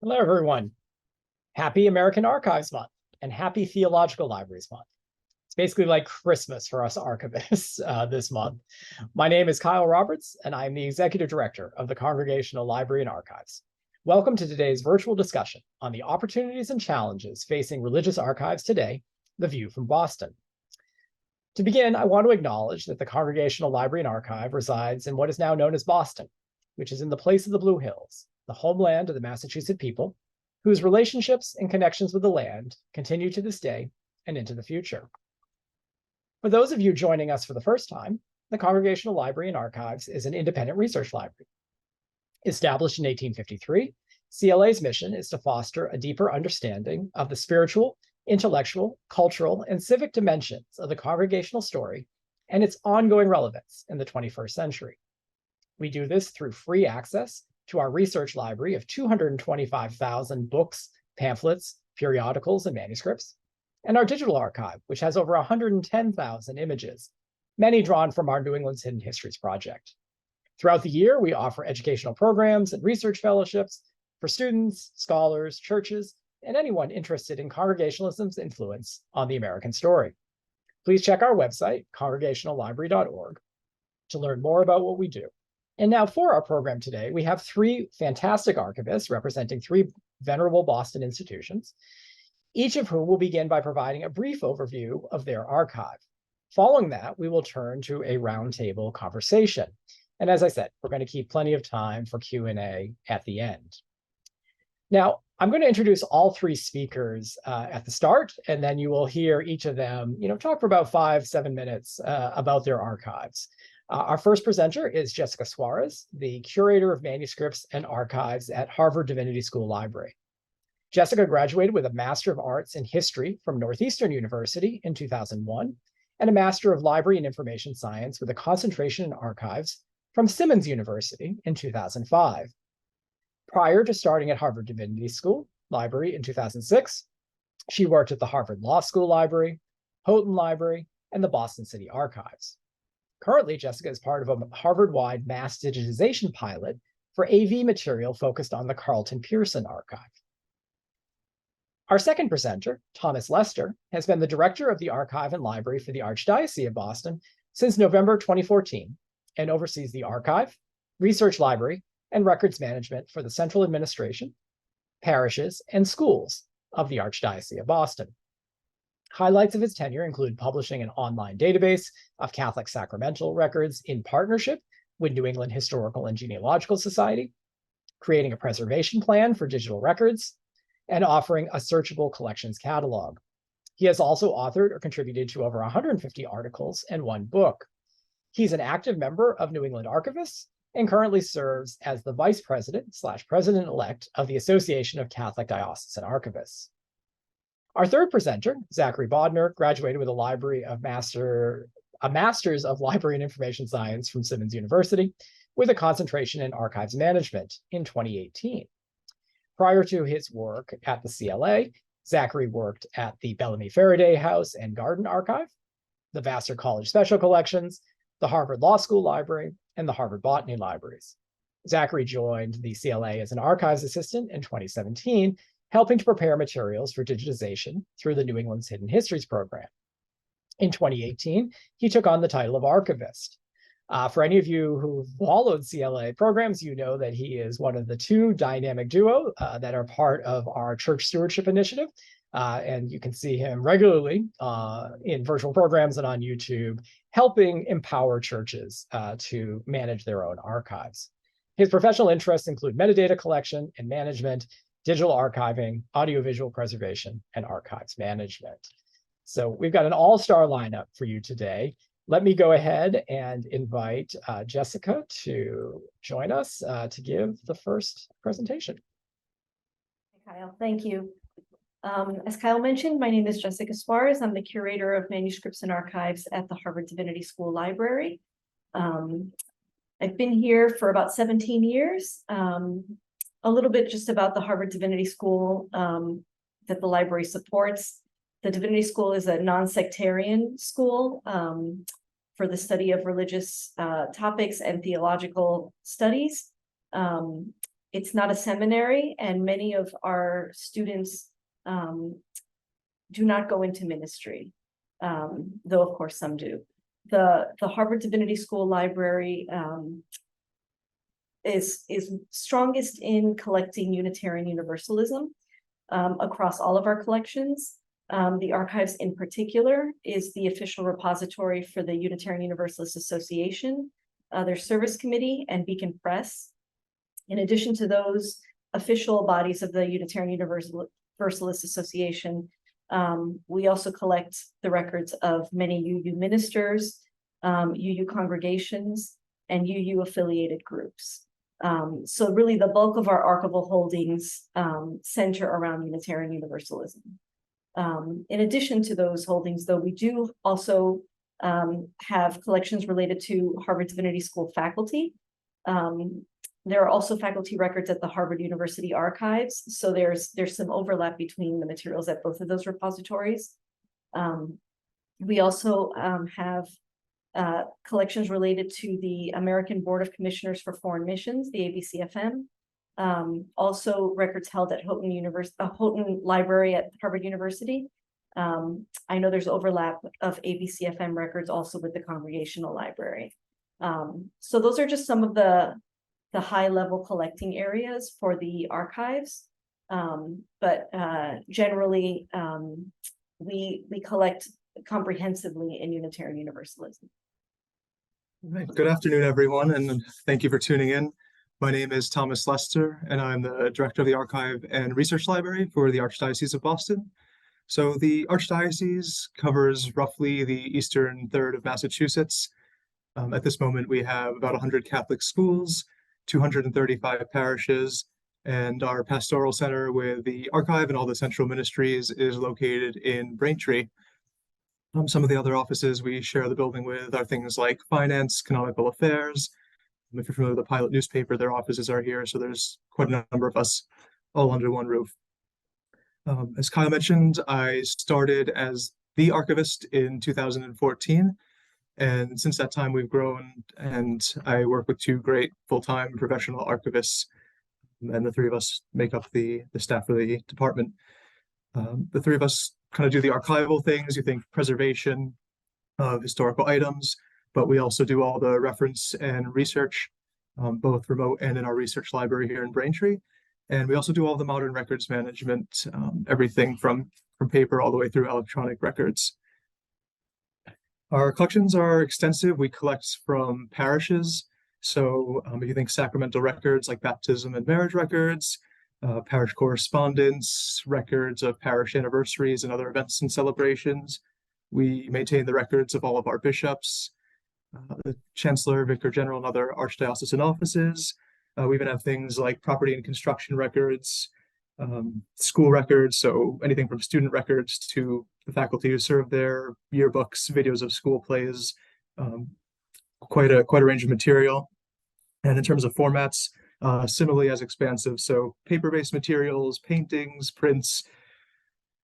Hello, everyone. Happy American Archives Month and happy Theological Libraries Month. It's basically like Christmas for us archivists this month. My name is Kyle Roberts, and I'm the Executive Director of the Congregational Library and Archives. Welcome to today's virtual discussion on the opportunities and challenges facing religious archives today, the view from Boston. To begin, I want to acknowledge that the Congregational Library and Archive resides in what is now known as Boston, which is in the place of the Blue Hills, the homeland of the Massachusetts people, whose relationships and connections with the land continue to this day and into the future. For those of you joining us for the first time, the Congregational Library and Archives is an independent research library. Established in 1853, CLA's mission is to foster a deeper understanding of the spiritual, intellectual, cultural, and civic dimensions of the congregational story and its ongoing relevance in the 21st century. We do this through free access to our research library of 225,000 books, pamphlets, periodicals, and manuscripts, and our digital archive, which has over 110,000 images, many drawn from our New England's Hidden Histories project. Throughout the year, we offer educational programs and research fellowships for students, scholars, churches, and anyone interested in Congregationalism's influence on the American story. Please check our website, congregationallibrary.org, to learn more about what we do. And now for our program today, we have three fantastic archivists representing three venerable Boston institutions, each of whom will begin by providing a brief overview of their archive. Following that, we will turn to a roundtable conversation. And as I said, we're going to keep plenty of time for Q&A at the end. Now, I'm going to introduce all three speakers at the start, and then you will hear each of them, talk for about 5-7 minutes about their archives. Our first presenter is Jessica Suarez, the Curator of Manuscripts and Archives at Harvard Divinity School Library. Jessica graduated with a Master of Arts in History from Northeastern University in 2001, and a Master of Library and Information Science with a concentration in archives from Simmons University in 2005. Prior to starting at Harvard Divinity School Library in 2006, she worked at the Harvard Law School Library, Houghton Library, and the Boston City Archives. Currently, Jessica is part of a Harvard-wide mass digitization pilot for AV material focused on the Carlton Pearson archive. Our second presenter, Thomas Lester, has been the director of the archive and library for the Archdiocese of Boston since November 2014 and oversees the archive, research library, and records management for the central administration, parishes, and schools of the Archdiocese of Boston. Highlights of his tenure include publishing an online database of Catholic sacramental records in partnership with New England Historical and Genealogical Society, creating a preservation plan for digital records, and offering a searchable collections catalog. He has also authored or contributed to over 150 articles and one book. He's an active member of New England Archivists and currently serves as the Vice President/President-elect of the Association of Catholic Diocesan Archivists. Our third presenter, Zachary Bodnar, graduated with a Master's of Library and Information Science from Simmons University with a concentration in archives management in 2018. Prior to his work at the CLA, Zachary worked at the Bellamy Faraday House and Garden Archive, the Vassar College Special Collections, the Harvard Law School Library, and the Harvard Botany Libraries. Zachary joined the CLA as an archives assistant in 2017, helping to prepare materials for digitization through the New England's Hidden Histories program. In 2018, he took on the title of archivist. For any of you who followed CLA programs, you know that he is one of the two dynamic duo that are part of our church stewardship initiative. And you can see him regularly in virtual programs and on YouTube, helping empower churches to manage their own archives. His professional interests include metadata collection and management, digital archiving, audiovisual preservation, and archives management. So we've got an all-star lineup for you today. Let me go ahead and invite Jessica to join us to give the first presentation. Hi, Kyle, thank you. As Kyle mentioned, my name is Jessica Suarez. I'm the Curator of Manuscripts and Archives at the Harvard Divinity School Library. I've been here for about 17 years. A little bit just about the Harvard Divinity School that the library supports. The Divinity School is a non-sectarian school for the study of religious topics and theological studies. It's not a seminary, and many of our students do not go into ministry, though of course some do. The Harvard Divinity School Library is strongest in collecting Unitarian Universalism across all of our collections. The archives in particular is the official repository for the Unitarian Universalist Association, their service committee, and Beacon Press. In addition to those official bodies of the Unitarian Universalist Association, we also collect the records of many UU ministers, UU congregations, and UU affiliated groups. So really the bulk of our archival holdings center around Unitarian Universalism. In addition to those holdings, though, we do also have collections related to Harvard Divinity School faculty. There are also faculty records at the Harvard University Archives, so there's some overlap between the materials at both of those repositories. We also have collections related to the American Board of Commissioners for Foreign Missions, the ABCFM. Also records held at Houghton Library at Harvard University. I know there's overlap of ABCFM records also with the Congregational Library. So those are just some of the high level collecting areas for the archives. But generally, we collect comprehensively in Unitarian Universalism. Right. Good afternoon, everyone, and thank you for tuning in. My name is Thomas Lester, and I'm the Director of the Archive and Research Library for the Archdiocese of Boston. So the Archdiocese covers roughly the eastern third of Massachusetts. At this moment, we have about 100 Catholic schools, 235 parishes, and our pastoral center with the archive and all the central ministries is located in Braintree. Some of the other offices we share the building with are things like finance, canonical affairs. If you're familiar with the Pilot newspaper, their offices are here, so there's quite a number of us all under one roof. As Kyle mentioned, I started as the archivist in 2014, and since that time we've grown, and I work with two great full-time professional archivists, and the three of us make up the staff of the department. The three of us kind of do the archival things, you think preservation of historical items, but we also do all the reference and research, both remote and in our research library here in Braintree. And we also do all the modern records management, everything from paper all the way through electronic records. Our collections are extensive. We collect from parishes. So if you think sacramental records like baptism and marriage records, parish correspondence, records of parish anniversaries and other events and celebrations. We maintain the records of all of our bishops, the chancellor, vicar general, and other archdiocesan offices. We even have things like property and construction records, school records, so anything from student records to the faculty who serve there, yearbooks, videos of school plays, quite a range of material. And in terms of formats, similarly as expansive, so paper-based materials, paintings, prints,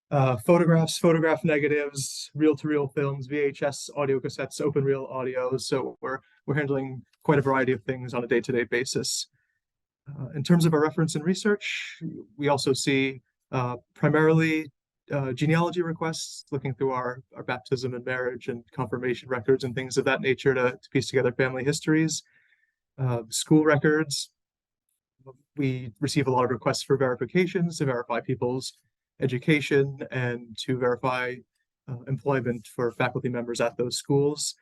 photographs, photograph negatives, reel-to-reel films, VHS, audio cassettes, open reel audio. So we're handling quite a variety of things on a day-to-day basis. In terms of our reference and research, we also see primarily genealogy requests, looking through our baptism and marriage and confirmation records and things of that nature to piece together family histories, school records. We receive a lot of requests for verifications to verify people's education and to verify employment for faculty members at those schools.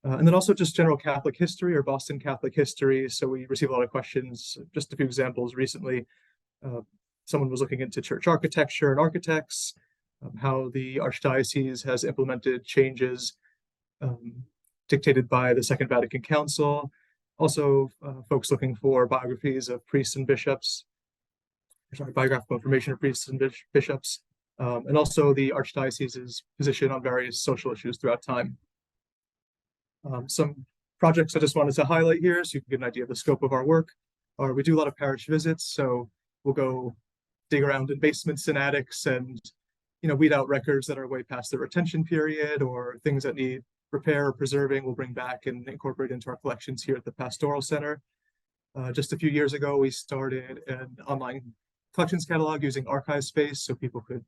And then also just general Catholic history or Boston Catholic history. So we receive a lot of questions. Just a few examples recently. Someone was looking into church architecture and architects, how the Archdiocese has implemented changes dictated by the Second Vatican Council. Also, folks looking for biographies of priests and bishops, biographical information of priests and bishops, and also the Archdiocese's position on various social issues throughout time. Some projects I just wanted to highlight here so you can get an idea of the scope of our work. We do a lot of parish visits, so we'll go dig around in basements and attics and weed out records that are way past the retention period or things that need repair or preserving. We'll bring back and incorporate into our collections here at the Pastoral Center. Just a few years ago, we started an online collections catalog using archive space so people could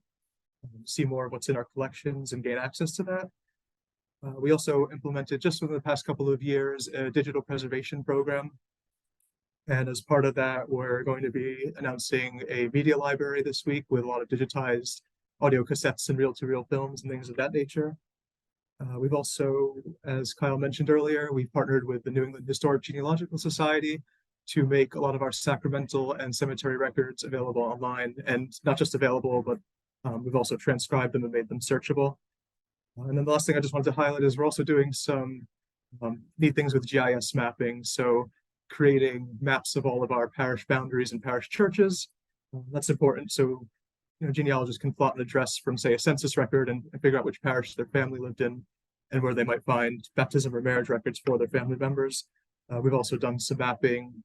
see more of what's in our collections and gain access to that. We also implemented, just within the past couple of years, a digital preservation program. And as part of that, we're going to be announcing a media library this week with a lot of digitized audio cassettes and reel-to-reel films and things of that nature. We've also, as Kyle mentioned earlier, we've partnered with the New England Historic Genealogical Society to make a lot of our sacramental and cemetery records available online, and not just available, but we've also transcribed them and made them searchable. And then the last thing I just wanted to highlight is we're also doing some neat things with GIS mapping. So creating maps of all of our parish boundaries and parish churches. That's important. So, genealogists can plot an address from, say, a census record and figure out which parish their family lived in and where they might find baptism or marriage records for their family members. We've also done some mapping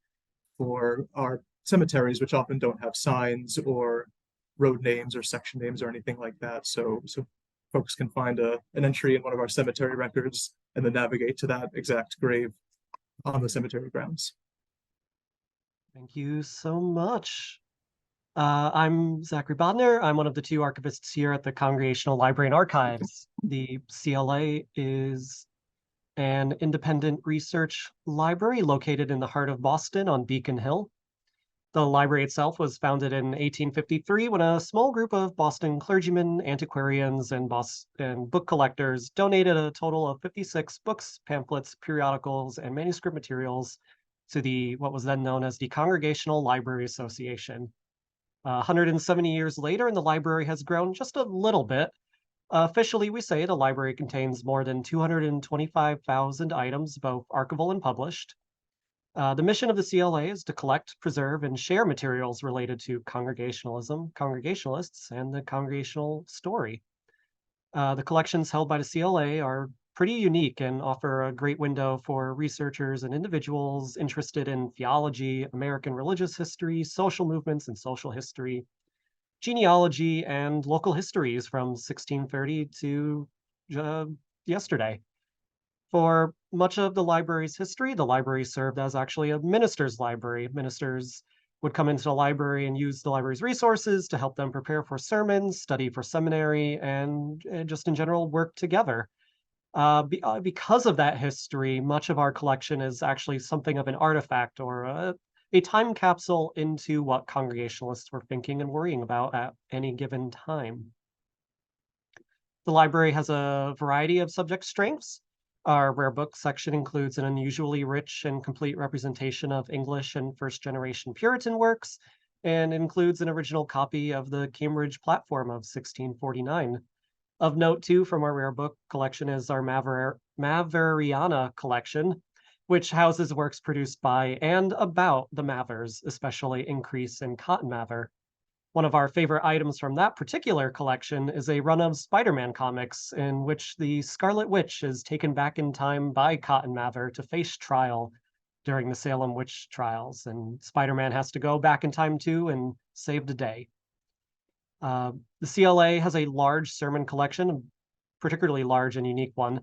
for our cemeteries, which often don't have signs or road names or section names or anything like that. So folks can find an entry in one of our cemetery records and then navigate to that exact grave on the cemetery grounds. Thank you so much. I'm Zachary Bodnar. I'm one of the two archivists here at the Congregational Library and Archives. The CLA is an independent research library located in the heart of Boston on Beacon Hill. The library itself was founded in 1853 when a small group of Boston clergymen, antiquarians, and book collectors donated a total of 56 books, pamphlets, periodicals, and manuscript materials to what was then known as the Congregational Library Association. 170 years later, and the library has grown just a little bit. Officially, we say the library contains more than 225,000 items, both archival and published. The mission of the CLA is to collect, preserve, and share materials related to Congregationalism, Congregationalists, and the congregational story. The collections held by the CLA are pretty unique and offer a great window for researchers and individuals interested in theology, American religious history, social movements and social history, genealogy, and local histories from 1630 to yesterday. For much of the library's history, the library served as actually a minister's library. Ministers would come into the library and use the library's resources to help them prepare for sermons, study for seminary, and just in general work together. Because of that history, much of our collection is actually something of an artifact or a time capsule into what Congregationalists were thinking and worrying about at any given time. The library has a variety of subject strengths. Our rare book section includes an unusually rich and complete representation of English and first-generation Puritan works, and includes an original copy of the Cambridge Platform of 1649. Of note, too, from our rare book collection is our Maveriana collection, which houses works produced by and about the Mavers, especially Increase and Cotton Mather. One of our favorite items from that particular collection is a run of Spider-Man comics in which the Scarlet Witch is taken back in time by Cotton Mather to face trial during the Salem witch trials, and Spider-Man has to go back in time too and save the day. The CLA has a large sermon collection, a particularly large and unique one,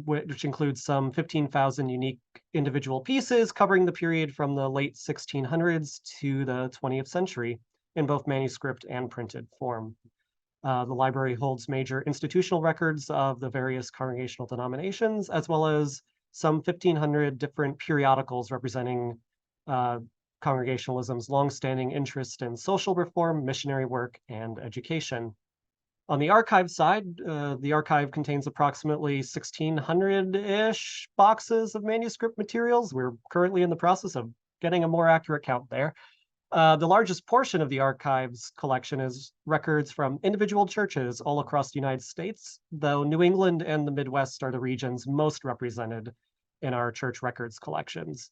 which includes some 15,000 unique individual pieces covering the period from the late 1600s to the 20th century in both manuscript and printed form. The library holds major institutional records of the various congregational denominations, as well as some 1,500 different periodicals representing Congregationalism's longstanding interest in social reform, missionary work, and education. On the archive side, the archive contains approximately 1,600-ish boxes of manuscript materials. We're currently in the process of getting a more accurate count there. The largest portion of the archives collection is records from individual churches all across the United States, though New England and the Midwest are the regions most represented in our church records collections.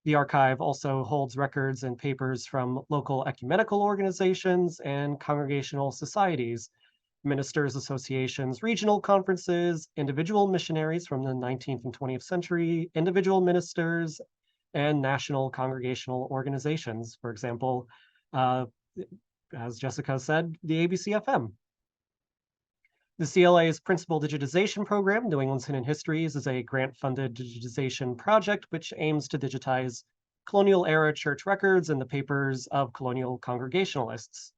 The archive also holds records and papers from local ecumenical organizations and congregational societies, ministers' associations, regional conferences, individual missionaries from the 19th and 20th century, individual ministers, and national congregational organizations. For example, as Jessica said, the ABCFM. The CLA's principal digitization program, New England's Hidden Histories, is a grant-funded digitization project which aims to digitize colonial era church records and the papers of colonial Congregationalists.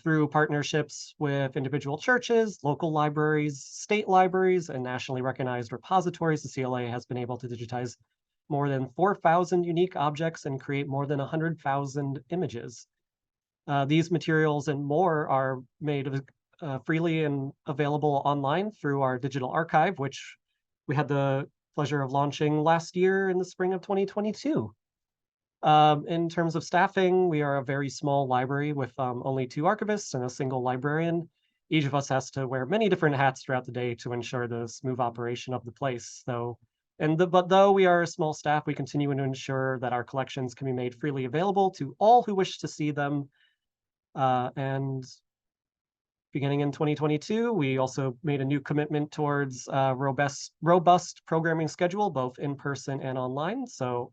Through partnerships with individual churches, local libraries, state libraries, and nationally recognized repositories, the CLA has been able to digitize more than 4,000 unique objects and create more than 100,000 images. These materials and more are made freely and available online through our digital archive, which we had the pleasure of launching last year in the spring of 2022. In terms of staffing, we are a very small library with only 2 archivists and a single librarian. Each of us has to wear many different hats throughout the day to ensure the smooth operation of the place. But though we are a small staff, we continue to ensure that our collections can be made freely available to all who wish to see them. And beginning in 2022, we also made a new commitment towards a robust programming schedule, both in person and online. So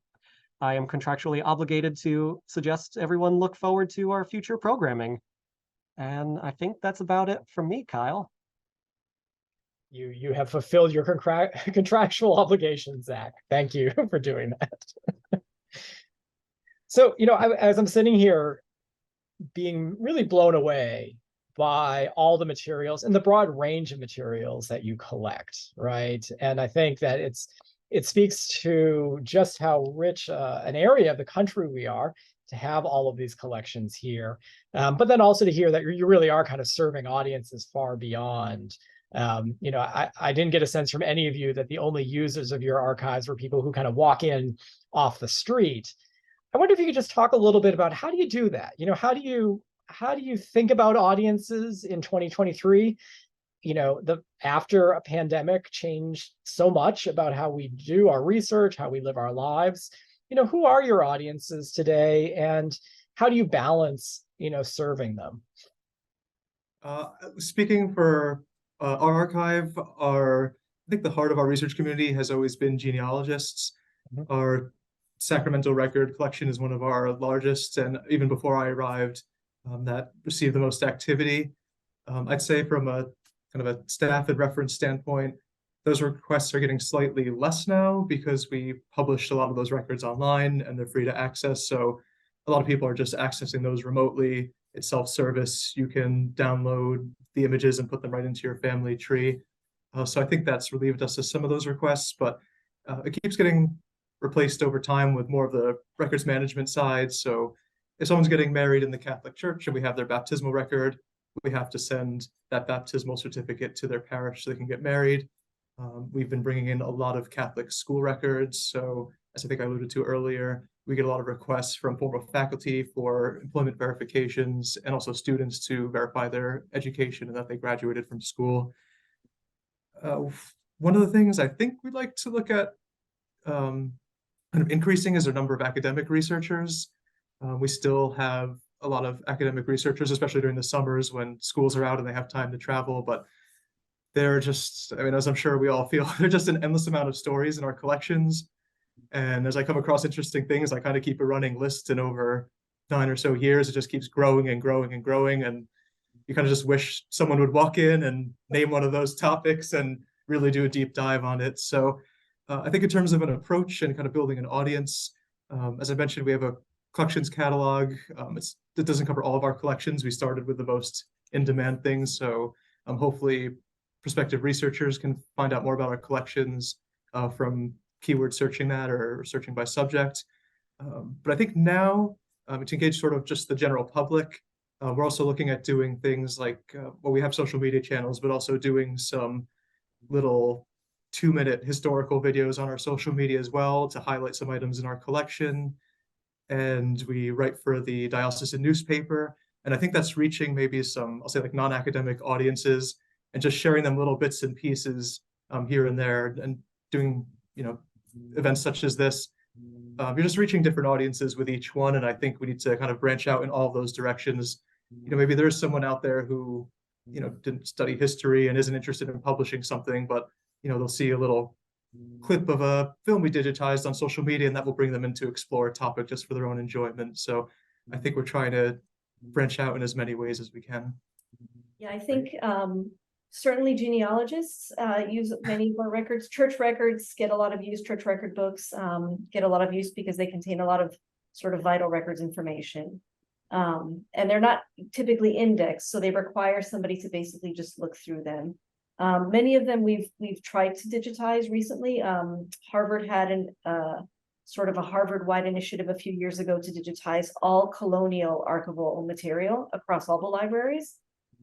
I am contractually obligated to suggest everyone look forward to our future programming. And I think that's about it from me, Kyle. You have fulfilled your contractual obligations, Zach. Thank you for doing that. So, as I'm sitting here being really blown away by all the materials and the broad range of materials that you collect, right? And I think that it speaks to just how rich an area of the country we are to have all of these collections here. But then also to hear that you really are kind of serving audiences far beyond. I didn't get a sense from any of you that the only users of your archives were people who kind of walk in off the street. I wonder if you could just talk a little bit about how do you do that? How do you think about audiences in 2023? After a pandemic changed so much about how we do our research, how we live our lives. Who are your audiences today, and how do you balance, serving them? Speaking for our archive, I think the heart of our research community has always been genealogists. Mm-hmm. Our Sacramento record collection is one of our largest, and even before I arrived, that received the most activity. I'd say from a kind of a staff and reference standpoint, those requests are getting slightly less now because we published a lot of those records online and they're free to access. So a lot of people are just accessing those remotely. It's self-service. You can download the images and put them right into your family tree. So I think that's relieved us of some of those requests, but it keeps getting replaced over time with more of the records management side. So if someone's getting married in the Catholic Church and we have their baptismal record, we have to send that baptismal certificate to their parish so they can get married. We've been bringing in a lot of Catholic school records. So as I think I alluded to earlier, we get a lot of requests from former faculty for employment verifications and also students to verify their education and that they graduated from school. One of the things I think we'd like to look at kind of increasing is the number of academic researchers. We still have a lot of academic researchers, especially during the summers when schools are out and they have time to travel, but they're just, as I'm sure we all feel, they're just an endless amount of stories in our collections. And as I come across interesting things, I kind of keep a running list, and over 9 or so years, it just keeps growing and growing and growing. And you kind of just wish someone would walk in and name one of those topics and really do a deep dive on it. So I think in terms of an approach and kind of building an audience, as I mentioned, we have a collections catalog. It doesn't cover all of our collections. We started with the most in-demand things. So hopefully prospective researchers can find out more about our collections from keyword searching that or searching by subject. But I think now to engage sort of just the general public, we're also looking at doing things like, we have social media channels, but also doing some little 2-minute historical videos on our social media as well to highlight some items in our collection. And we write for the diocesan newspaper. And I think that's reaching maybe some, I'll say like non-academic audiences and just sharing them little bits and pieces here and there and doing, events such as this. You're just reaching different audiences with each one. And I think we need to kind of branch out in all of those directions. Maybe there's someone out there who, didn't study history and isn't interested in publishing something, but, they'll see a little clip of a film we digitized on social media and that will bring them in to explore a topic just for their own enjoyment. So I think we're trying to branch out in as many ways as we can. Yeah, I think Certainly genealogists use many of our records. Church records get a lot of use. Church record books get a lot of use because they contain a lot of sort of vital records information. And they're not typically indexed, so they require somebody to basically just look through them. Many of them we've tried to digitize recently. Harvard had sort of a Harvard-wide initiative a few years ago to digitize all colonial archival material across all the libraries.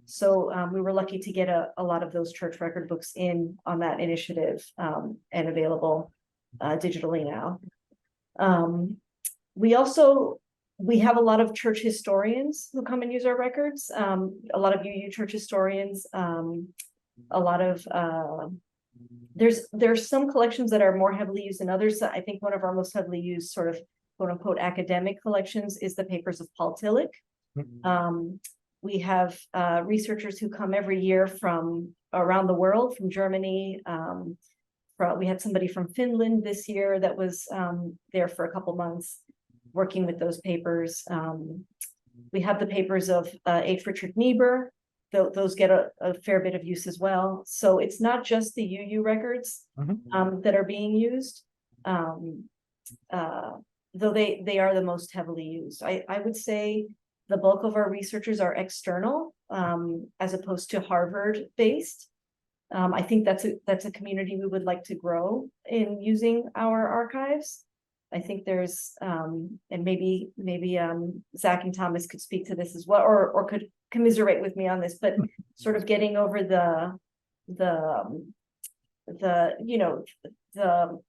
So we were lucky to get a lot of those church record books in on that initiative and available digitally now. We have a lot of church historians who come and use our records. A lot of UU church historians, a lot of there's some collections that are more heavily used than others. I think one of our most heavily used sort of quote unquote academic collections is the papers of Paul Tillich. We have researchers who come every year from around the world, from Germany. We had somebody from Finland this year that was there for a couple months working with those papers. We have the papers of H. Richard Niebuhr. Those get a fair bit of use as well. So it's not just the UU records that are being used, though they are the most heavily used. I would say the bulk of our researchers are external as opposed to Harvard based. I think that's a community we would like to grow in using our archives. I think there's and maybe Zach and Thomas could speak to this as well, or could commiserate with me on this, but sort of getting over the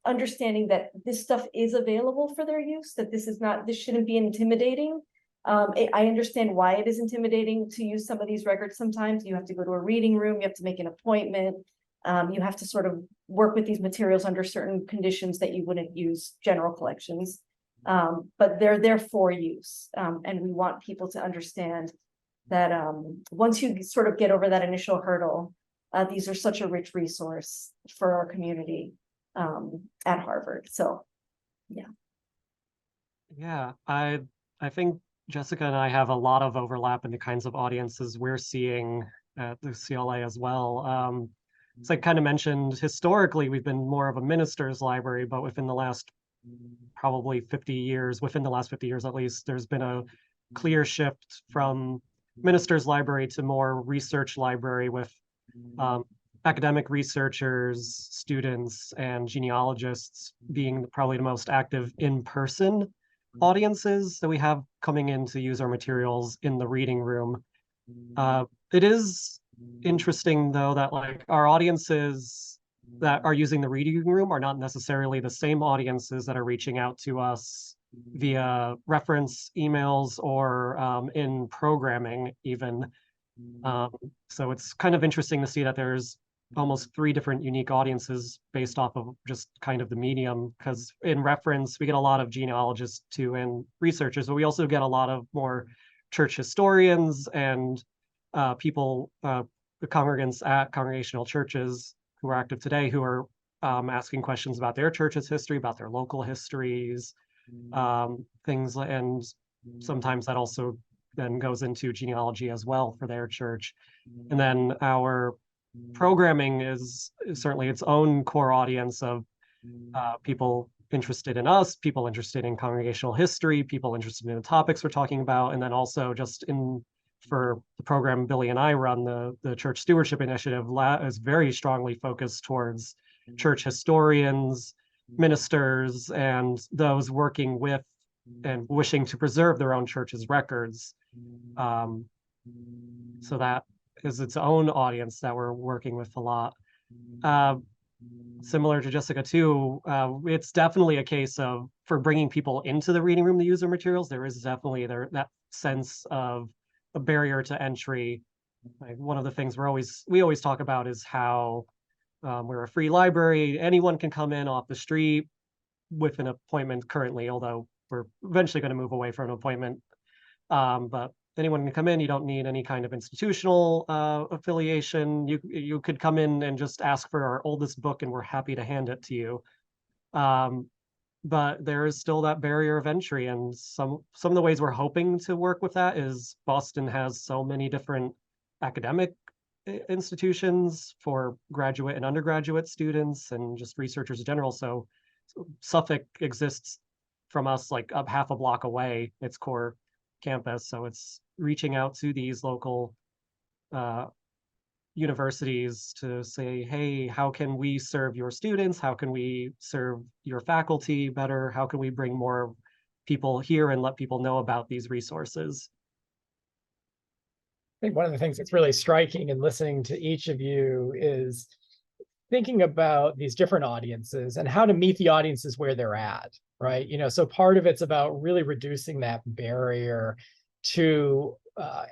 understanding that this stuff is available for their use, that this shouldn't be intimidating. I understand why it is intimidating to use some of these records. Sometimes you have to go to a reading room, you have to make an appointment, you have to sort of work with these materials under certain conditions that you wouldn't use general collections, but they're there for use. And we want people to understand that once you sort of get over that initial hurdle, these are such a rich resource for our community at Harvard. So, yeah. Yeah, I think Jessica and I have a lot of overlap in the kinds of audiences we're seeing at the CLA as well. As I kind of mentioned, historically, we've been more of a minister's library, but within the last probably 50 years, within the last 50 years at least, there's been a clear shift from minister's library to more research library with academic researchers, students, and genealogists being probably the most active in-person audiences that we have coming in to use our materials in the reading room. It is interesting though that like our audiences that are using the reading room are not necessarily the same audiences that are reaching out to us via reference emails or in programming even. So it's kind of interesting to see that there's almost 3 different unique audiences based off of just kind of the medium, because in reference we get a lot of genealogists too and researchers, but we also get a lot of more church historians and people, the congregants at congregational churches who are active today who are asking questions about their church's history, about their local histories, things, and sometimes that also then goes into genealogy as well for their church. And then our programming is certainly its own core audience of people interested in us, people interested in congregational history, people interested in the topics we're talking about, and then also just for the program Billy and I run, the Church Stewardship Initiative is very strongly focused towards church historians, ministers, and those working with and wishing to preserve their own church's records. So that is its own audience that we're working with a lot. Similar to Jessica too, it's definitely a case of, for bringing people into the reading room to use their materials, there is definitely that sense of a barrier to entry. Like one of the things we always talk about is how we're a free library. Anyone can come in off the street with an appointment currently, although we're eventually going to move away from an appointment. But anyone can come in. You don't need any kind of institutional affiliation. You could come in and just ask for our oldest book, and we're happy to hand it to you. But there is still that barrier of entry, and some of the ways we're hoping to work with that is Boston has so many different academic institutions for graduate and undergraduate students and just researchers in general. So Suffolk exists from us like up half a block away, its core campus. So it's reaching out to these local universities to say, hey, how can we serve your students? How can we serve your faculty better? How can we bring more people here and let people know about these resources? I think one of the things that's really striking in listening to each of you is thinking about these different audiences and how to meet the audiences where they're at, right? So part of it's about really reducing that barrier to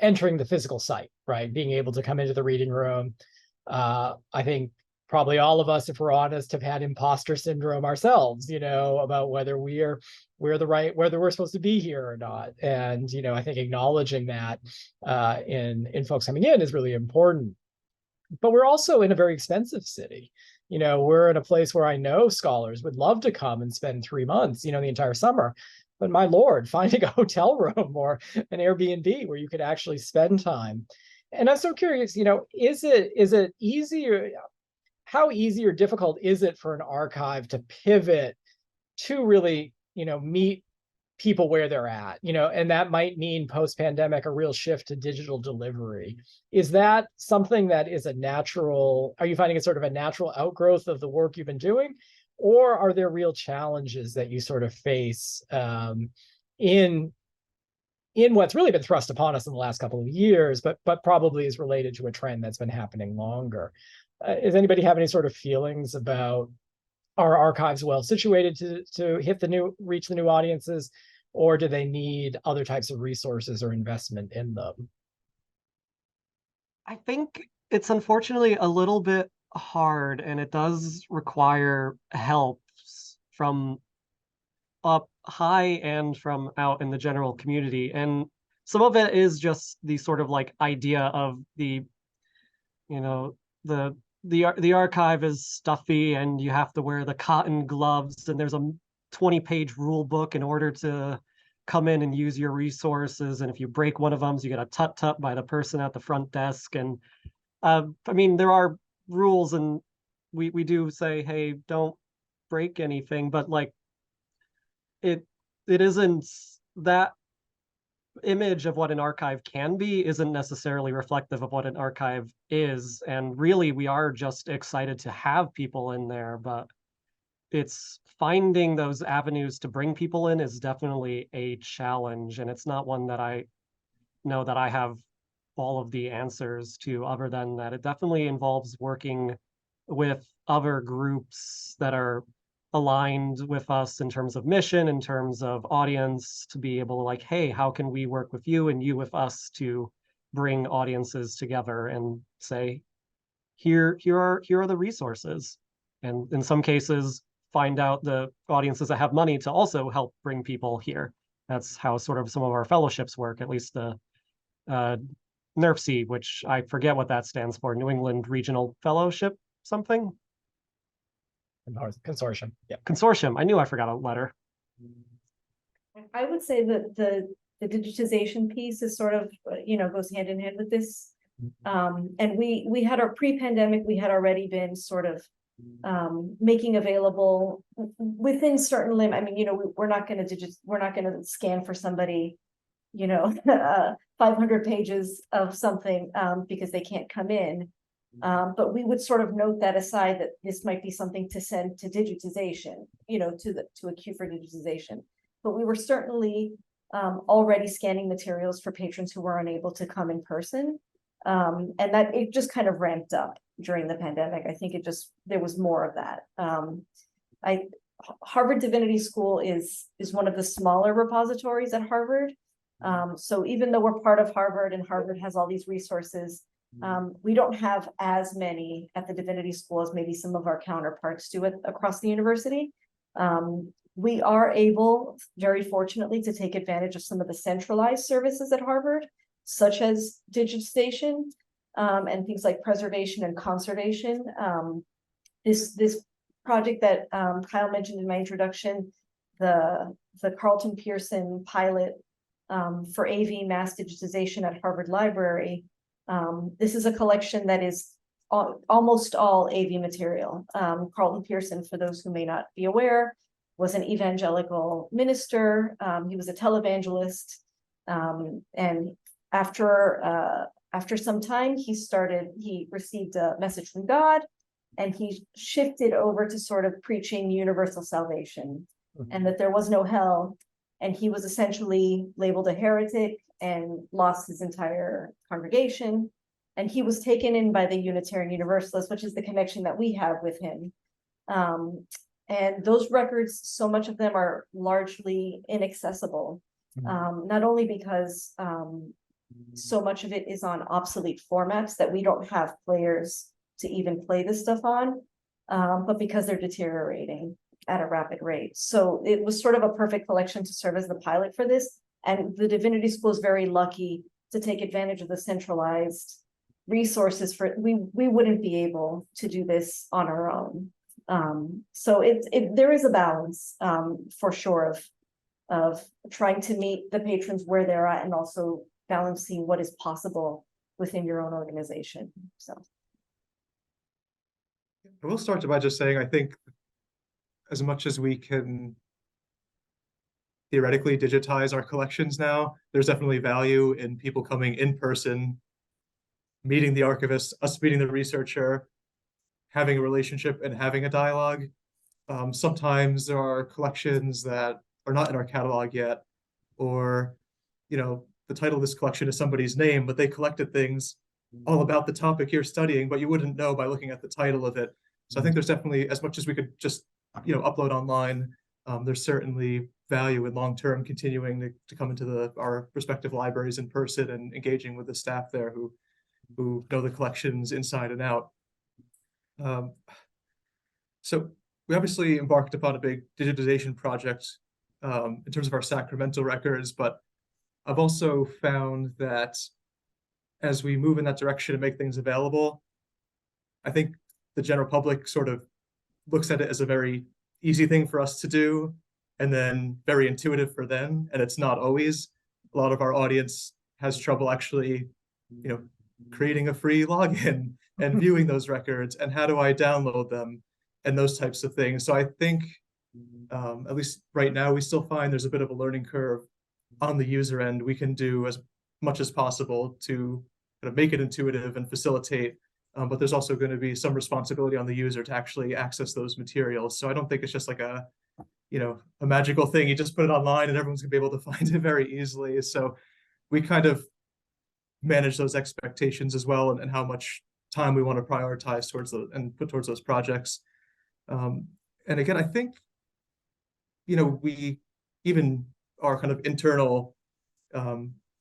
entering the physical site, right? Being able to come into the reading room. I think probably all of us, if we're honest, have had imposter syndrome ourselves, about whether we're supposed to be here or not. And, I think acknowledging that in folks coming in is really important. But we're also in a very expensive city. We're in a place where I know scholars would love to come and spend 3 months, the entire summer. But my Lord, finding a hotel room or an Airbnb where you could actually spend time. And I'm so curious, is it easier? How easy or difficult is it for an archive to pivot to really, meet people where they're at, and that might mean post-pandemic a real shift to digital delivery. Is that something that is are you finding it sort of a natural outgrowth of the work you've been doing? Or are there real challenges that you sort of face in what's really been thrust upon us in the last couple of years, but probably is related to a trend that's been happening longer? Does anybody have any sort of feelings about are archives well situated to reach the new audiences, or do they need other types of resources or investment in them? I think it's unfortunately a little bit hard, and it does require help from up high and from out in the general community. And some of it is just the sort of like idea of the archive is stuffy and you have to wear the cotton gloves, and there's a 20-page rule book in order to come in and use your resources. And if you break one of them, you get a tut-tut by the person at the front desk. And there are rules, and we do say, hey, don't break anything, but like it isn't that image of what an archive can be isn't necessarily reflective of what an archive is. And really, we are just excited to have people in there, but it's finding those avenues to bring people in is definitely a challenge. And it's not one that I know that I have all of the answers to, other than that it definitely involves working with other groups that are aligned with us in terms of mission, in terms of audience, to be able to like, hey, how can we work with you and you with us to bring audiences together and say, here are the resources. And in some cases, find out the audiences that have money to also help bring people here. That's how sort of some of our fellowships work, at least the NERFC, which I forget what that stands for, New England Regional Fellowship something? Consortium. Yeah. Consortium. I knew I forgot a letter. I would say that the digitization piece is sort of, goes hand in hand with this. And we had our pre-pandemic, we had already been sort of making available within certain limit. We're not going to scan for somebody, 500 pages of something because they can't come in. But we would sort of note that aside, that this might be something to send to digitization, to a queue for digitization. But we were certainly already scanning materials for patrons who were unable to come in person. And that it just kind of ramped up during the pandemic. I think there was more of that. Harvard Divinity School is one of the smaller repositories at Harvard. So even though we're part of Harvard and Harvard has all these resources, we don't have as many at the Divinity School as maybe some of our counterparts do across the university. We are able, very fortunately, to take advantage of some of the centralized services at Harvard, such as digitization and things like preservation and conservation. This project that Kyle mentioned in my introduction, the Carlton Pearson pilot for AV mass digitization at Harvard Library, This is a collection that is almost all AV material. Carlton Pearson, for those who may not be aware, was an evangelical minister. He was a televangelist. And after some time, he received a message from God, and he shifted over to sort of preaching universal salvation, and that there was no hell. And he was essentially labeled a heretic and lost his entire congregation. And he was taken in by the Unitarian Universalists, which is the connection that we have with him. And those records, so much of them are largely inaccessible, not only because so much of it is on obsolete formats that we don't have players to even play this stuff on, but because they're deteriorating at a rapid rate. So it was sort of a perfect collection to serve as the pilot for this. And the Divinity School is very lucky to take advantage of the centralized resources for we wouldn't be able to do this on our own. So there is a balance for sure of trying to meet the patrons where they're at and also balancing what is possible within your own organization. So I will start by just saying, I think as much as we can theoretically digitize our collections now, there's definitely value in people coming in person, meeting the archivist, us meeting the researcher, having a relationship and having a dialogue. Sometimes there are collections that are not in our catalog yet, or, you know, the title of this collection is somebody's name, but they collected things all about the topic you're studying, but you wouldn't know by looking at the title of it. So I think there's definitely, as much as we could just, you know, upload online, there's certainly value in long-term continuing to come into our respective libraries in person and engaging with the staff there who know the collections inside and out. So we obviously embarked upon a big digitization project in terms of our sacramental records, but I've also found that as we move in that direction and make things available, I think the general public sort of looks at it as a very easy thing for us to do, and then very intuitive for them. And it's not always. A lot of our audience has trouble actually, you know, creating a free login and viewing those records, and how do I download them, and those types of things. So I think, at least right now, we still find there's a bit of a learning curve on the user end. We can do as much as possible to kind of make it intuitive and facilitate, but there's also going to be some responsibility on the user to actually access those materials. So I don't think it's just like a magical thing. You just put it online and everyone's gonna be able to find it very easily. So we kind of manage those expectations as well, and how much time we want to prioritize towards and put towards those projects. And again, I think, you know, we even our kind of internal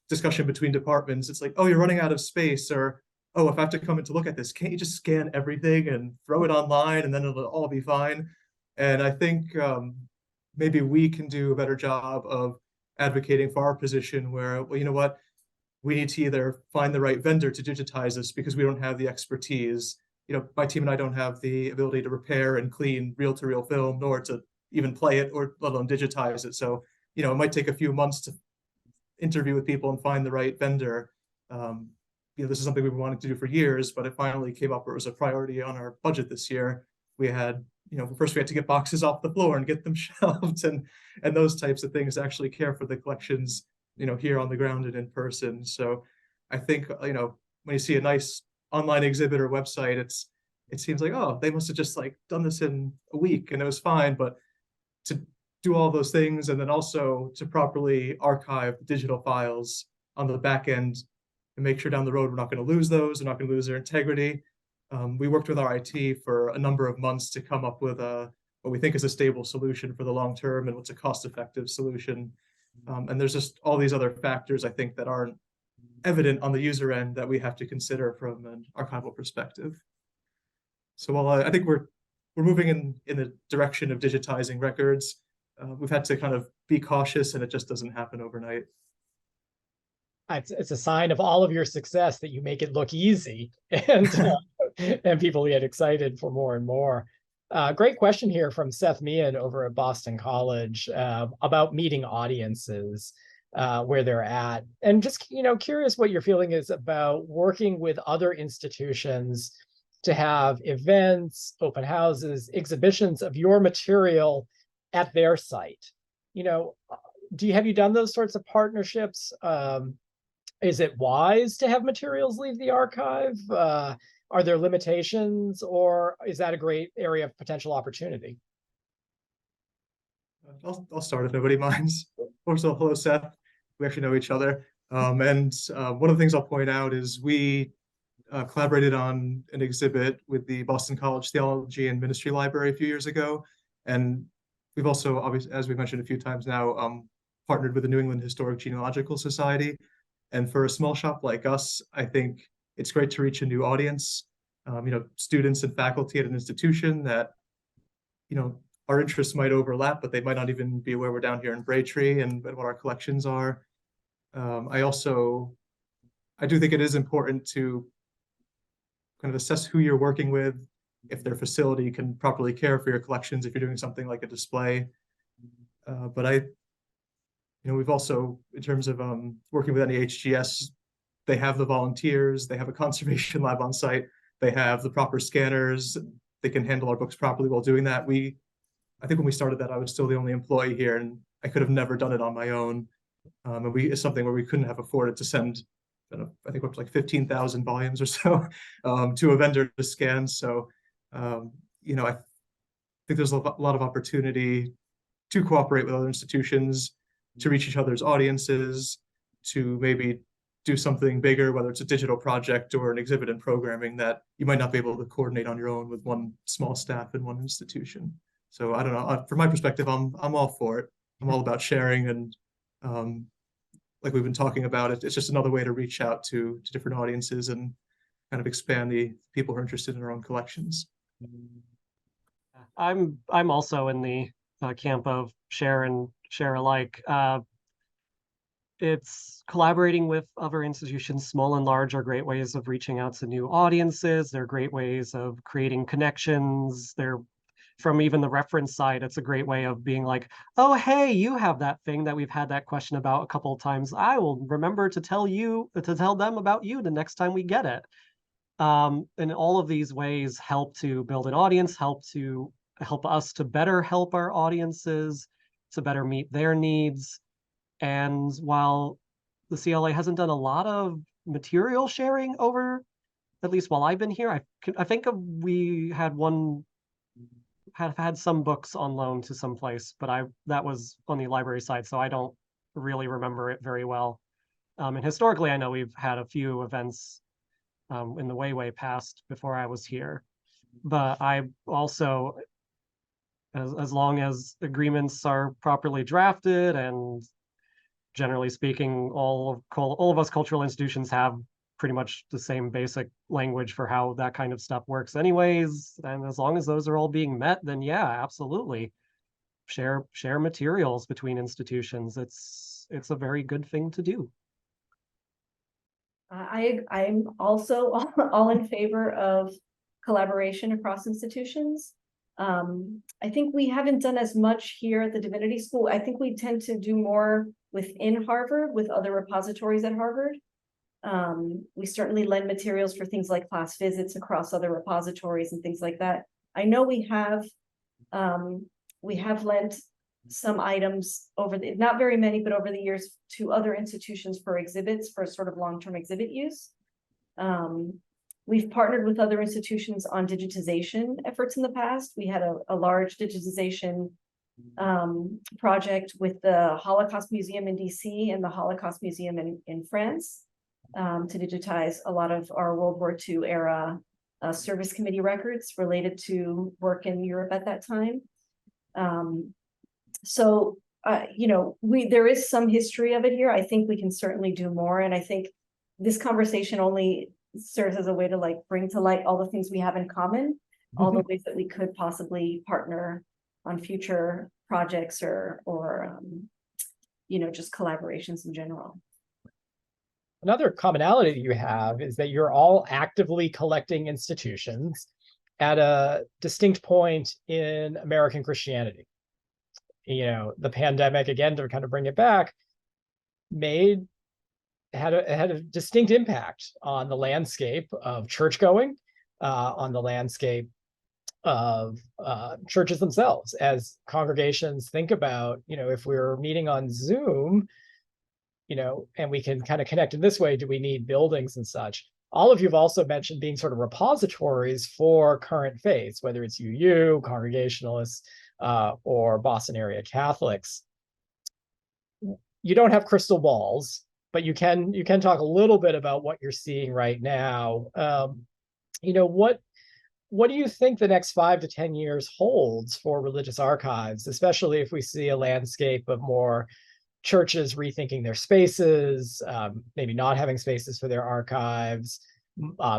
discussion between departments, it's like, oh, you're running out of space, or, oh, if I have to come in to look at this, can't you just scan everything and throw it online and then it'll all be fine? And I think maybe we can do a better job of advocating for our position where, well, you know what, we need to either find the right vendor to digitize this because we don't have the expertise. You know, my team and I don't have the ability to repair and clean reel-to-reel film, nor to even play it, or let alone digitize it. So, you know, it might take a few months to interview with people and find the right vendor. You know, this is something we've been wanting to do for years, but it finally came up where it was a priority on our budget this year. We had, you know, first we had to get boxes off the floor and get them shelved, and those types of things to actually care for the collections, you know, here on the ground and in person. So I think, you know, when you see a nice online exhibit or website, it seems like, oh, they must have just like done this in a week and it was fine. But to do all those things, and then also to properly archive the digital files on the back end and make sure down the road we're not going to lose those, we're not going to lose their integrity. We worked with our IT for a number of months to come up with what we think is a stable solution for the long term and what's a cost-effective solution. And there's just all these other factors, I think, that aren't evident on the user end that we have to consider from an archival perspective. So while I think we're moving in the direction of digitizing records, we've had to kind of be cautious, and it just doesn't happen overnight. It's a sign of all of your success that you make it look easy, and people get excited for more and more. Great question here from Seth Meehan over at Boston College about meeting audiences. where they're at. And just, curious what your feeling is about working with other institutions to have events, open houses, exhibitions of your material at their site. Have you done those sorts of partnerships? Is it wise to have materials leave the archive? Are there limitations, or is that a great area of potential opportunity? I'll start if nobody minds. First of all, hello, Seth. We actually know each other. One of the things I'll point out is we collaborated on an exhibit with the Boston College Theology and Ministry Library a few years ago. And we've also, obviously, as we've mentioned a few times now, partnered with the New England Historic Genealogical Society. And for a small shop like us, I think it's great to reach a new audience, students and faculty at an institution that, our interests might overlap, but they might not even be aware we're down here in Braintree and what our collections are. I do think it is important to kind of assess who you're working with, if their facility can properly care for your collections, if you're doing something like a display. We've also, in terms of working with any HGS, they have the volunteers, they have a conservation lab on site, they have the proper scanners, they can handle our books properly while doing that. I think when we started that, I was still the only employee here, and I could have never done it on my own. It's something where we couldn't have afforded to send, I think up to like 15,000 volumes or so to a vendor to scan. So, I think there's a lot of opportunity to cooperate with other institutions, to reach each other's audiences, to maybe do something bigger, whether it's a digital project or an exhibit and programming that you might not be able to coordinate on your own with one small staff in one institution. So I don't know, from my perspective, I'm all for it. I'm all about sharing, and like we've been talking about it, it's just another way to reach out to different audiences and kind of expand the people who are interested in their own collections. I'm also in the camp of share and share alike. It's collaborating with other institutions, small and large, are great ways of reaching out to new audiences. They're great ways of creating connections. They're, from even the reference side, it's a great way of being like, oh, hey, you have that thing that we've had that question about a couple of times. I will remember to tell them about you the next time we get it. And all of these ways help to build an audience, help us to better help our audiences, to better meet their needs. And while the CLA hasn't done a lot of material sharing over, at least while I've been here, I think we had had some books on loan to some place, but that was on the library side, so I don't really remember it very well. And historically, I know we've had a few events in the way past before I was here. But I also, as long as agreements are properly drafted, and generally speaking, all of us cultural institutions have pretty much the same basic language for how that kind of stuff works anyways, and as long as those are all being met, then yeah, absolutely, share materials between institutions. It's a very good thing to do. I'm also all in favor of collaboration across institutions. I think we haven't done as much here at the Divinity School. I think we tend to do more within Harvard with other repositories at Harvard. We certainly lend materials for things like class visits across other repositories and things like that. I know we have lent some items not very many, but over the years, to other institutions for exhibits, for sort of long-term exhibit use. We've partnered with other institutions on digitization efforts in the past. We had a large digitization project with the Holocaust Museum in DC and the Holocaust Museum in France to digitize a lot of our World War II era service committee records related to work in Europe at that time. There is some history of it here. I think we can certainly do more. And I think this conversation only serves as a way to bring to light all the things we have in common, all the ways that we could possibly partner on future projects or just collaborations in general. Another commonality that you have is that you're all actively collecting institutions at a distinct point in American Christianity. The pandemic, again, to kind of bring it back, had a distinct impact on the landscape of church going, on the landscape of churches themselves, as congregations think about, if we're meeting on Zoom, and we can kind of connect in this way, do we need buildings and such? All of you have also mentioned being sort of repositories for current faiths, whether it's UU, Congregationalists, or Boston area Catholics. You don't have crystal balls, but you can talk a little bit about what you're seeing right now. What do you think the next 5 to 10 years holds for religious archives, especially if we see a landscape of more churches rethinking their spaces, maybe not having spaces for their archives,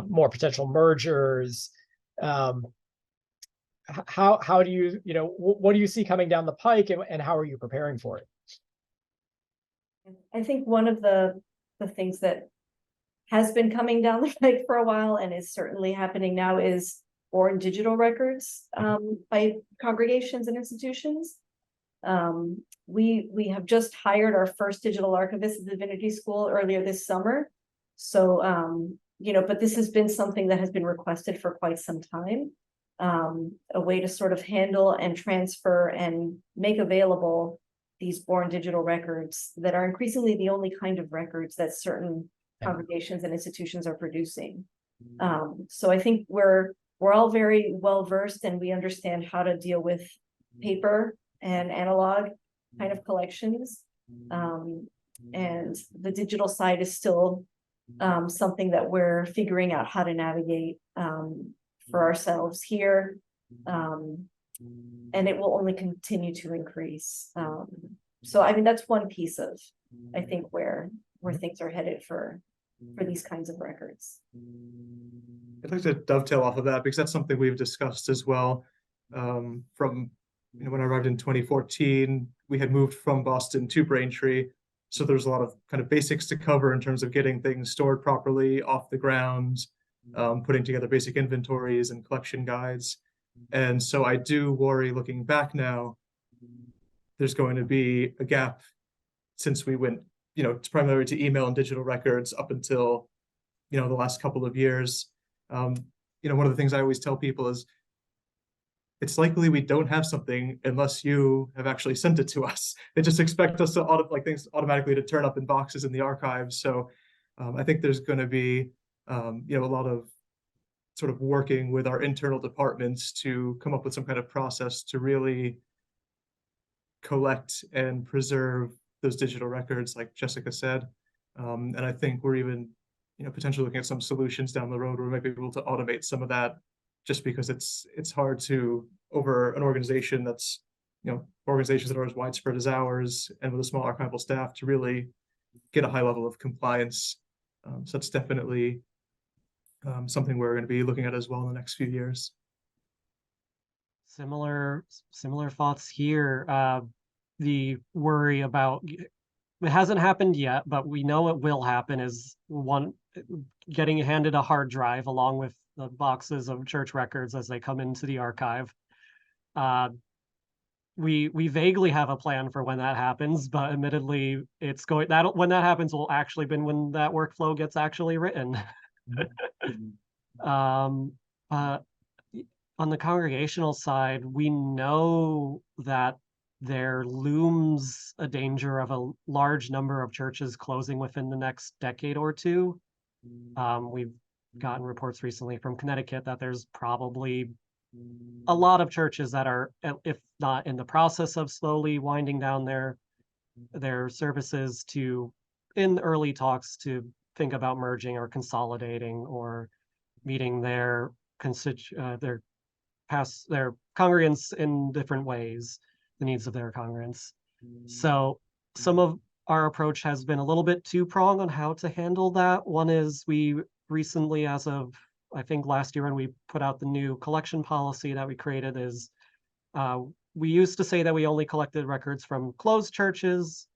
more potential mergers? How do you, what do you see coming down the pike, and how are you preparing for it? I think one of the things that has been coming down the pike for a while and is certainly happening now is born digital records by congregations and institutions. We have just hired our first digital archivist at Divinity School earlier this summer. So, but this has been something that has been requested for quite some time. A way to sort of handle and transfer and make available these born digital records that are increasingly the only kind of records that certain congregations and institutions are producing. So I think we're all very well versed, and we understand how to deal with paper and analog kind of collections. And the digital side is still something that we're figuring out how to navigate for ourselves here. And it will only continue to increase. So I mean, that's one piece of, I think, where things are headed for these kinds of records. I'd like to dovetail off of that, because that's something we've discussed as well. From when I arrived in 2014, we had moved from Boston to Braintree. So there's a lot of kind of basics to cover in terms of getting things stored properly off the ground, putting together basic inventories and collection guides. And so I do worry, looking back now, there's going to be a gap, since we went, primarily to email and digital records up until, the last couple of years. One of the things I always tell people is, it's likely we don't have something unless you have actually sent it to us. They just expect us to things automatically to turn up in boxes in the archives. So I think there's going to be, a lot of sort of working with our internal departments to come up with some kind of process to really collect and preserve those digital records, like Jessica said. And I think we're even, potentially looking at some solutions down the road where we might be able to automate some of that, just because it's hard to, over an organization that's, organizations that are as widespread as ours and with a small archival staff, to really get a high level of compliance. So that's definitely something we're going to be looking at as well in the next few years. Similar thoughts here. The worry about, it hasn't happened yet, but we know it will happen, is one, getting handed a hard drive along with the boxes of church records as they come into the archive. We vaguely have a plan for when that happens, but admittedly, when that happens will actually be when that workflow gets actually written. On the congregational side, we know that there looms a danger of a large number of churches closing within the next decade or two. We've gotten reports recently from Connecticut that there's probably a lot of churches that are, if not in the process of slowly winding down their services, to in early talks to think about merging or consolidating or meeting their congregants in different ways, the needs of their congregants. So some of our approach has been a little bit two-pronged on how to handle that. One is, we recently, as of I think last year when we put out the new collection policy that we created, is we used to say that we only collected records from closed churches.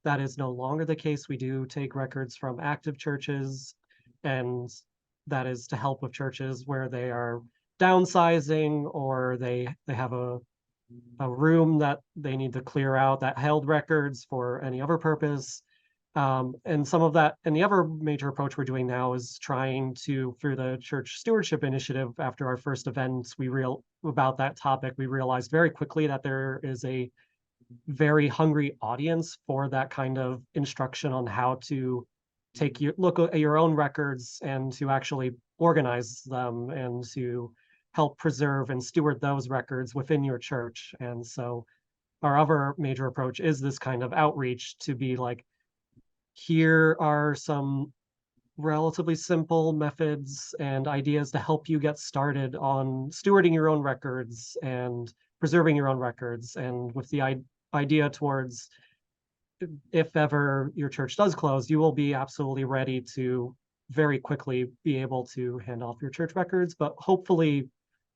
That is no longer the case. We do take records from active churches, and that is to help with churches where they are downsizing, or they have a room that they need to clear out that held records for any other purpose. And some of that, and the other major approach we're doing now is trying to, through the Church Stewardship Initiative, after our first event, about that topic, we realized very quickly that there is a very hungry audience for that kind of instruction on how to look at your own records and to actually organize them and to help preserve and steward those records within your church. And so our other major approach is this kind of outreach to be like, here are some relatively simple methods and ideas to help you get started on stewarding your own records and preserving your own records, and with the idea towards, if ever your church does close, you will be absolutely ready to very quickly be able to hand off your church records. But hopefully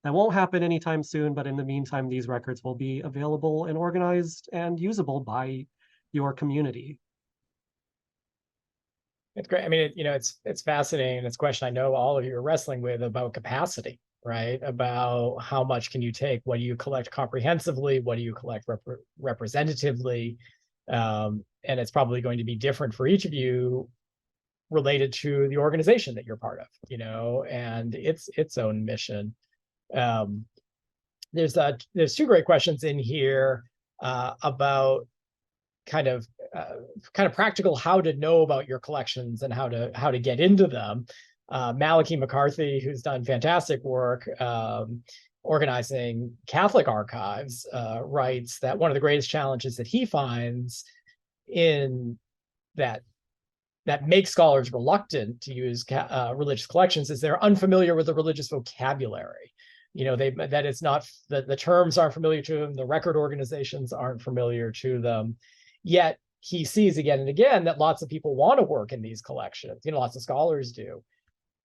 that won't happen anytime soon. But in the meantime, these records will be available and organized and usable by your community. It's great. I mean, it's fascinating. It's a question I know all of you are wrestling with about capacity, right? About how much can you take? What do you collect comprehensively? What do you collect representatively? And it's probably going to be different for each of you related to the organization that you're part of, and its own mission. There's two great questions in here about kind of practical how to know about your collections and how to get into them. Malachi McCarthy, who's done fantastic work organizing Catholic archives, writes that one of the greatest challenges that he finds in that makes scholars reluctant to use religious collections is they're unfamiliar with the religious vocabulary. That it's not, the terms aren't familiar to them, the record organizations aren't familiar to them. Yet he sees again and again that lots of people want to work in these collections. Lots of scholars do.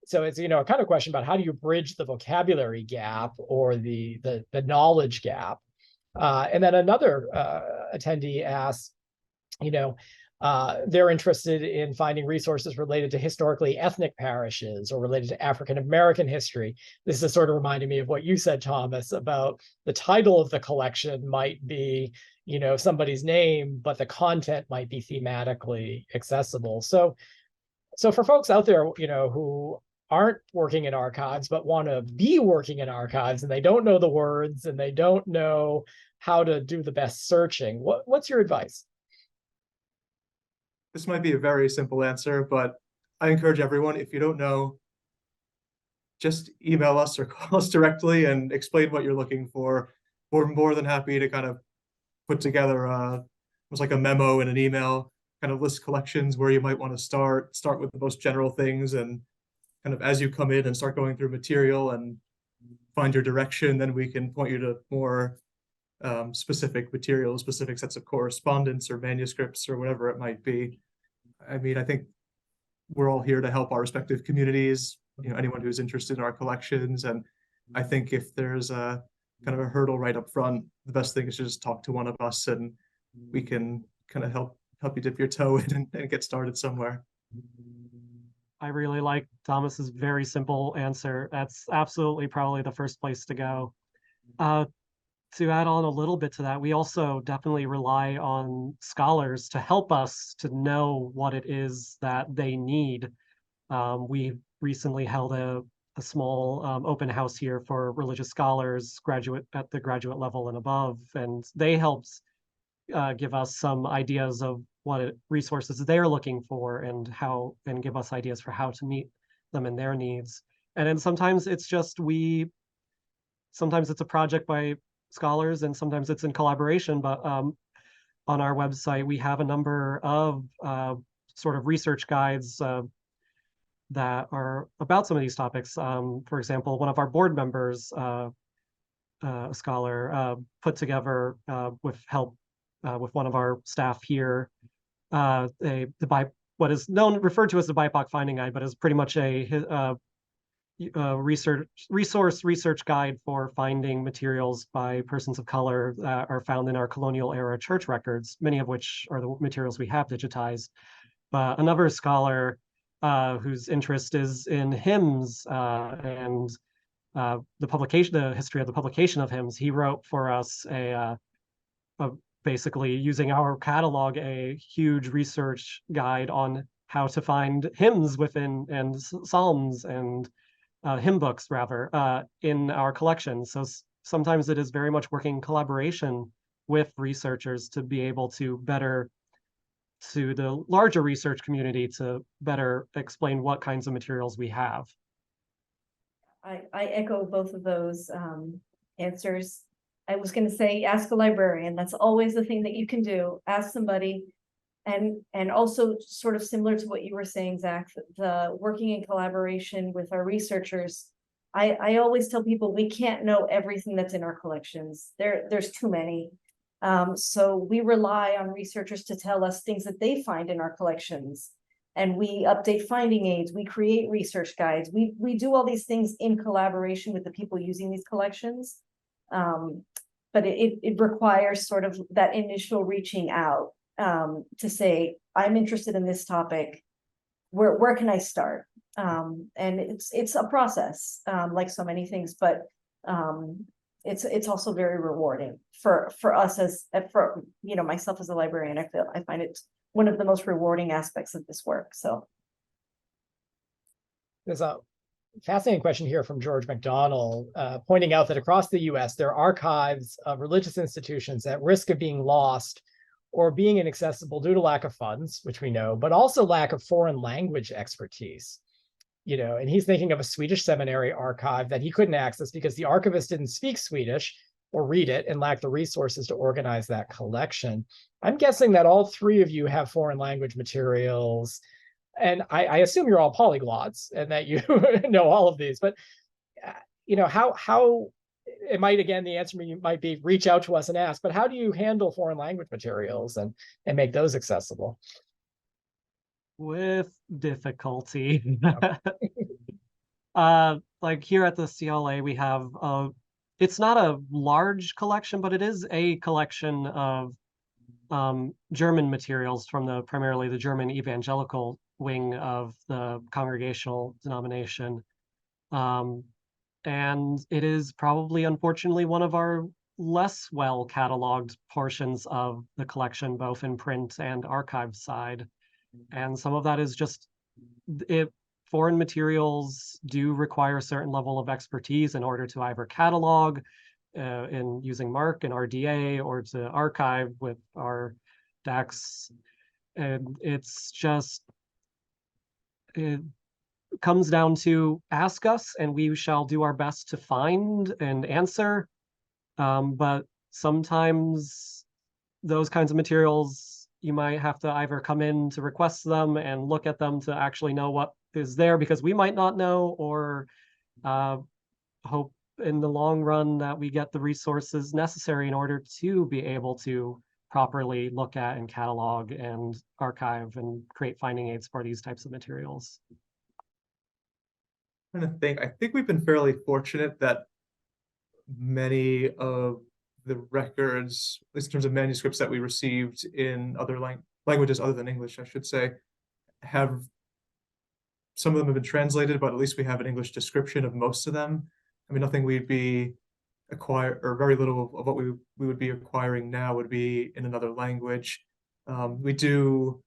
So it's a kind of question about how do you bridge the vocabulary gap or the knowledge gap. And then another attendee asks, they're interested in finding resources related to historically ethnic parishes or related to African American history. This is sort of reminding me of what you said, Thomas, about the title of the collection might be, somebody's name, but the content might be thematically accessible. So for folks out there, who aren't working in archives, but want to be working in archives, and they don't know the words and they don't know how to do the best searching, what's your advice? This might be a very simple answer, but I encourage everyone, if you don't know, just email us or call us directly and explain what you're looking for. We're more than happy to kind of put together almost like a memo in an email, kind of list collections where you might want to start with the most general things, and kind of as you come in and start going through material and find your direction, then we can point you to more specific materials, specific sets of correspondence or manuscripts or whatever it might be. I mean, I think we're all here to help our respective communities, anyone who's interested in our collections. And I think if there's a kind of a hurdle right up front, the best thing is to just talk to one of us and we can kind of help you dip your toe in and get started somewhere. I really like Thomas's very simple answer. That's absolutely probably the first place to go. To add on a little bit to that, we also definitely rely on scholars to help us to know what it is that they need. We recently held a small open house here for religious scholars, at the graduate level and above, and they helped give us some ideas of what resources they're looking for and give us ideas for how to meet them and their needs. And then sometimes it's a project by scholars and sometimes it's in collaboration, but on our website we have a number of sort of research guides that are about some of these topics. For example, one of our board members, a scholar, put together with help with one of our staff here, what is referred to as the BIPOC finding guide, but is pretty much a research guide for finding materials by persons of color that are found in our colonial era church records, many of which are the materials we have digitized. But another scholar whose interest is in hymns and the history of the publication of hymns, he wrote for us a basically using our catalog, a huge research guide on how to find hymns within and psalms and hymn books rather in our collection. So sometimes it is very much working in collaboration with researchers to be able to better, to the larger research community, to better explain what kinds of materials we have. I echo both of those answers. I was going to say, ask a librarian. That's always the thing that you can do. Ask somebody. And also sort of similar to what you were saying, Zach, the working in collaboration with our researchers. I always tell people we can't know everything that's in our collections. There's too many. So we rely on researchers to tell us things that they find in our collections. And we update finding aids, we create research guides, we do all these things in collaboration with the people using these collections. But it requires sort of that initial reaching out to say, I'm interested in this topic. Where can I start? And it's a process, like so many things, but it's also very rewarding for us for myself as a librarian. I find it one of the most rewarding aspects of this work. So there's a fascinating question here from George McDonald, pointing out that across the US, there are archives of religious institutions at risk of being lost or being inaccessible due to lack of funds, which we know, but also lack of foreign language expertise. And he's thinking of a Swedish seminary archive that he couldn't access because the archivist didn't speak Swedish or read it and lacked the resources to organize that collection. I'm guessing that all three of you have foreign language materials, and I assume you're all polyglots and that you know all of these, but how it might, again, the answer might be reach out to us and ask, but how do you handle foreign language materials and make those accessible? With difficulty. Like here at the CLA, we have it's not a large collection, but it is a collection of German materials from primarily the German evangelical wing of the Congregational denomination. And it is probably, unfortunately, one of our less well cataloged portions of the collection, both in print and archive side. And some of that is just foreign materials do require a certain level of expertise in order to either catalog in using MARC and RDA, or to archive with our DAX. And it's just, it comes down to ask us and we shall do our best to find and answer. But sometimes those kinds of materials, you might have to either come in to request them and look at them to actually know what is there, because we might not know, or hope in the long run that we get the resources necessary in order to be able to properly look at and catalog and archive and create finding aids for these types of materials. I think we've been fairly fortunate that many of the records, at least in terms of manuscripts that we received in other languages other than English, I should say, some of them have been translated, but at least we have an English description of most of them. I mean, nothing we'd be or very little of what we would be acquiring now would be in another language. We do,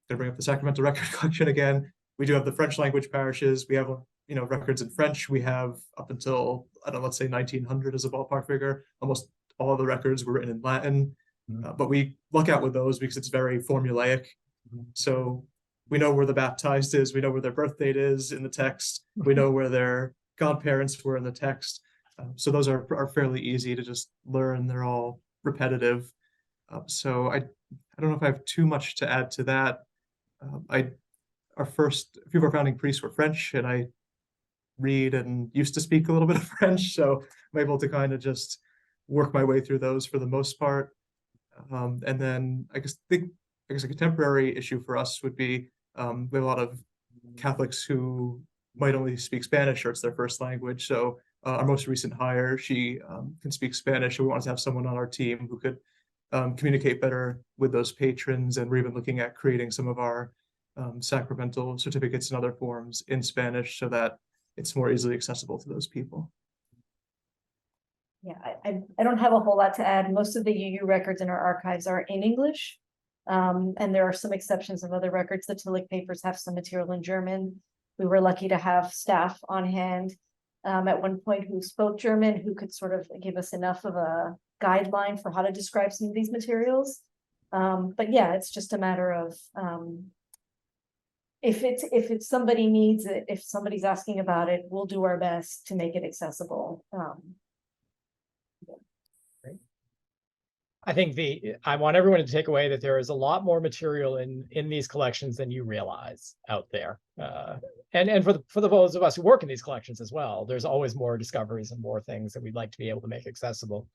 to bring up the Sacramental Record Collection again, we do have the French language parishes. We have records in French. We have up until, let's say 1900 as a ballpark figure. Almost all of the records were written in Latin, but we look out with those because it's very formulaic. So we know where the baptized is, we know where their birth date is in the text, we know where their godparents were in the text. So those are fairly easy to just learn. They're all repetitive. So I don't know if I have too much to add to that. A few of our founding priests were French, and I read and used to speak a little bit of French, so I'm able to kind of just work my way through those for the most part. And then I guess a contemporary issue for us would be we have a lot of Catholics who might only speak Spanish, or it's their first language. So our most recent hire, she can speak Spanish, and we wanted to have someone on our team who could communicate better with those patrons. And we're even looking at creating some of our sacramental certificates and other forms in Spanish so that it's more easily accessible to those people. Yeah, I don't have a whole lot to add. Most of the UU records in our archives are in English. And there are some exceptions of other records. The Tillich papers have some material in German. We were lucky to have staff on hand at one point who spoke German, who could sort of give us enough of a guideline for how to describe some of these materials. But yeah, it's just a matter of if somebody needs it, if somebody's asking about it, we'll do our best to make it accessible. I think I want everyone to take away that there is a lot more material in these collections than you realize out there. And for those of us who work in these collections as well, there's always more discoveries and more things that we'd like to be able to make accessible.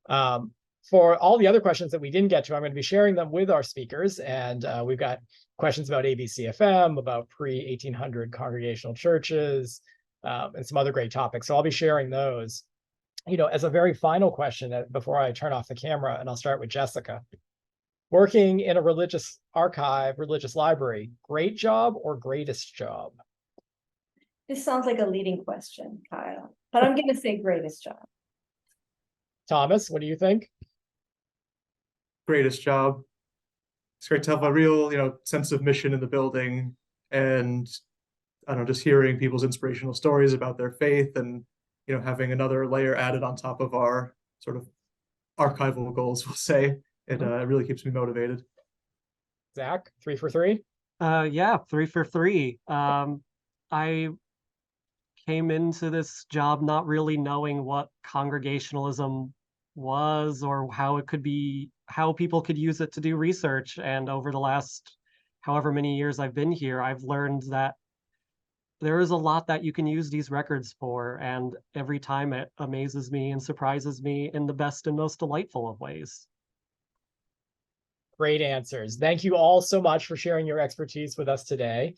For all the other questions that we didn't get to, I'm going to be sharing them with our speakers. And we've got questions about ABCFM, about pre-1800 congregational churches, and some other great topics. So I'll be sharing those. As a very final question before I turn off the camera, and I'll start with Jessica. Working in a religious archive, religious library, great job or greatest job? This sounds like a leading question, Kyle, but I'm going to say greatest job. Thomas, what do you think? Greatest job. It's great to have a real, sense of mission in the building, and I don't know, just hearing people's inspirational stories about their faith, and having another layer added on top of our sort of archival goals, we'll say. It really keeps me motivated. Zach, 3 for 3? Yeah, 3 for 3. I came into this job not really knowing what congregationalism was or how it could be, how people could use it to do research. And over the last however many years I've been here, I've learned that there is a lot that you can use these records for, and every time it amazes me and surprises me in the best and most delightful of ways. Great answers. Thank you all so much for sharing your expertise with us today.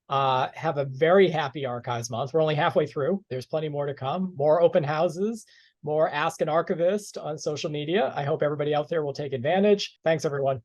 Have a very happy Archives Month. We're only halfway through. There's plenty more to come. More open houses, more Ask an Archivist on social media. I hope everybody out there will take advantage. Thanks, everyone.